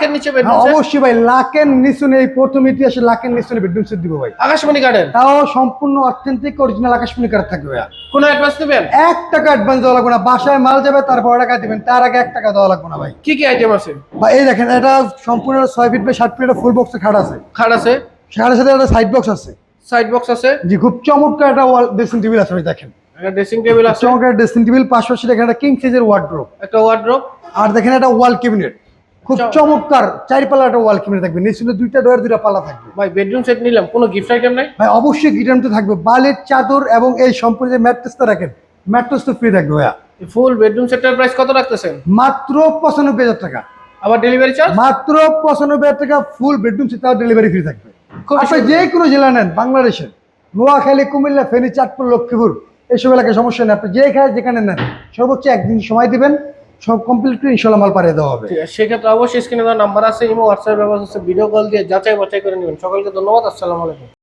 লাখের নিচে bedroom set? অবশ্যই ভাই, লাখের নিচে এই প্রথম ইতিহাসে লাখের নিচে বেডরুম সেট দিব ভাই। আকাশমণি কাঠের? তাও সম্পূর্ণ অথেন্টিক অরিজিনাল আকাশমণি কাঠ থাকবে ভাইয়া। কোনো অ্যাডভান্স দিবেন? 1 টাকা অ্যাডভান্স দেওয়া লাগবে না, বাসায় মাল যাবে তারপর টাকা দিবেন, তার আগে 1 টাকা দেওয়া লাগবে না ভাই। কি কি আইটেম আছে? ভাই এই দেখেন, এটা সম্পূর্ণ 6 ফিট বাই 7 ফিট ফুল বক্সে খাট আছে, খাট আছে, সাথে সাথে একটা সাইড বক্স আছে। সাইড বক্স আছে, জি খুব চমৎকার একটা ওয়াল ড্রেসিং টেবিল আছে ভাই, দেখেন একটা ড্রেসিং টেবিল আছে, চমৎকার ড্রেসিং টেবিল, পাশাপাশি দেখেন একটা কিং সাইজের ওয়ার্ডরোব, একটা ওয়ার্ডরোব, আর দেখেন একটা ওয়াল ক্যাবিনেট, খুব চমৎকার 4 পাল্লা একটা ওয়াল ক্যাবিনেট থাকবে, নিচে 2টা ডোর 2টা পাল্লা থাকবে। ভাই বেডরুম সেট নিলাম, কোনো গিফট আইটেম নাই? ভাই অবশ্যই গিটার তো থাকবে, বালির চাদর এবং এই সম্পূর্ণ যে ম্যাট্রেসটা রাখেন, ম্যাট্রেস তো ফ্রি থাকবে ভাইয়া। ফুল বেডরুম সেটের প্রাইস কত রাখতেছেন? মাত্র 95,000 টাকা। আবার ডেলিভারি চার্জ? মাত্র 95,000 টাকা ফুল বেডরুম সেট, তাও ডেলিভারি ফ্রি থাকবে। আপনি যে কোনো জেলা নেন বাংলাদেশের, নোয়াখালী, কুমিল্লা, ফেনী, চাঁদপুর, লক্ষ্মীপুর, এইসব এলাকায় সমস্যা নেই, আপনি যেখানে নেন সর্বোচ্চ 1 দিন সময় দিবেন, সব কমপ্লিট করে ইনশাল্লাহ মাল পাঠিয়ে দেওয়া হবে। ঠিক আছে, সেক্ষেত্রে অবশ্যই স্ক্রিনে দেওয়া নাম্বার আছে, ইমো হোয়াটসঅ্যাপ ব্যবস্থা আছে, ভিডিও কল দিয়ে যাচাই বাছাই করে নেবেন। সকলকে ধন্যবাদ, আসসালামু আলাইকুম।